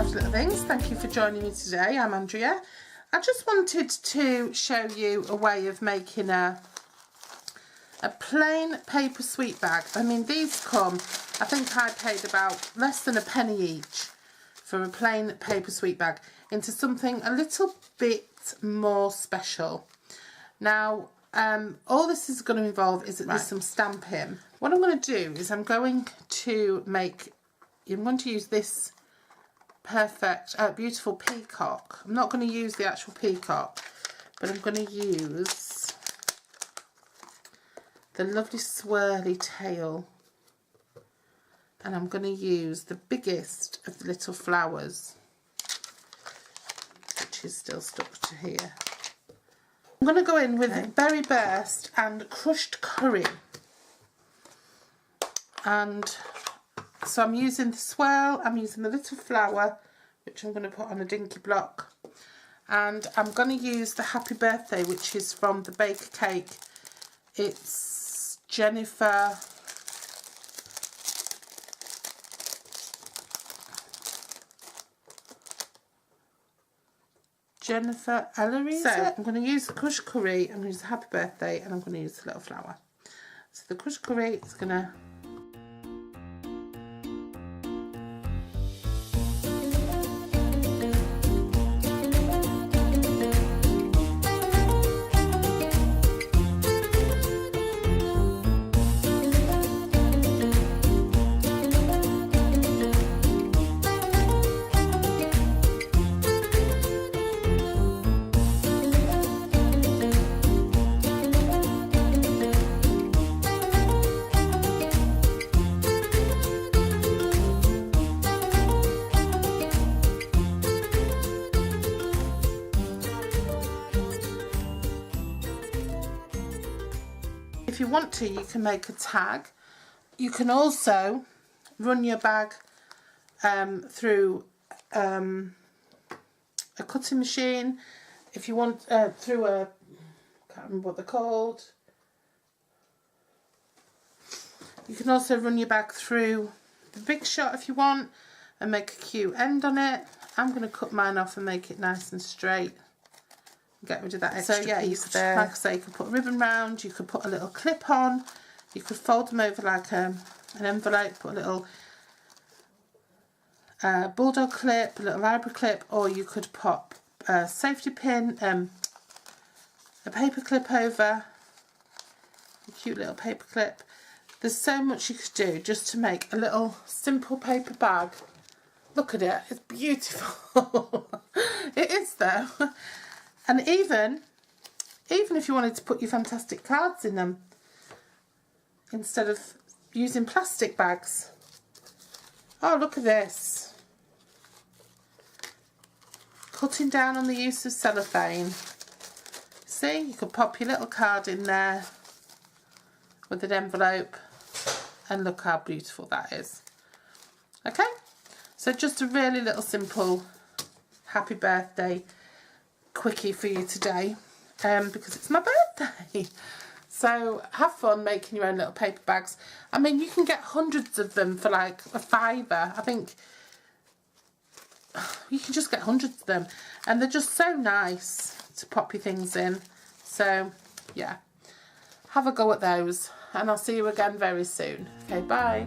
Fabulous Little Things. Thank you for joining me today. I'm Andrea. I just wanted to show you a way of making a plain paper sweet bag. I mean, these come, I think I paid about less than a penny each for a plain paper sweet bag, into something a little bit more special. Now, all this is going to involve is there's some stamping. What I'm going to do is I'm going to use this perfect, beautiful peacock. I'm not going to use the actual peacock, but I'm going to use the lovely swirly tail, and I'm going to use the biggest of the little flowers, which is still stuck to here. I'm going to go in with berry burst and crushed curry, and so I'm using the swirl, I'm using the little flower, which I'm going to put on a dinky block, and I'm going to use the Happy Birthday, which is from the Baker Cake. It's Jennifer Ellery. So I'm going to use the crushed curry, I'm going to use the Happy Birthday, and I'm going to use the little flower. So the crushed curry is going to if you want to, you can make a tag. You can also run your bag through a cutting machine. If you want, through a, can't remember what they're called. You can also run your bag through the Big Shot if you want, and make a cute end on it. I'm going to cut mine off and make it nice and straight. Get rid of that extra piece there. Like I say, you could put a ribbon round, you could put a little clip on, you could fold them over like an envelope, put a little bulldog clip, a little library clip, or you could pop a safety pin, a paper clip over, a cute little paper clip. There's so much you could do just to make a little simple paper bag. Look at it, it's beautiful. It is though. And even if you wanted to put your fantastic cards in them, instead of using plastic bags. Oh, look at this. Cutting down on the use of cellophane. See, you could pop your little card in there with an envelope, and look how beautiful that is. Okay, so just a really little simple happy birthday quickie for you today, because it's my birthday. So have fun making your own little paper bags. I mean, you can get hundreds of them for like a £5. I think you can just get hundreds of them, and they're just so nice to pop your things in. So yeah, have a go at those, and I'll see you again very soon. Okay, bye.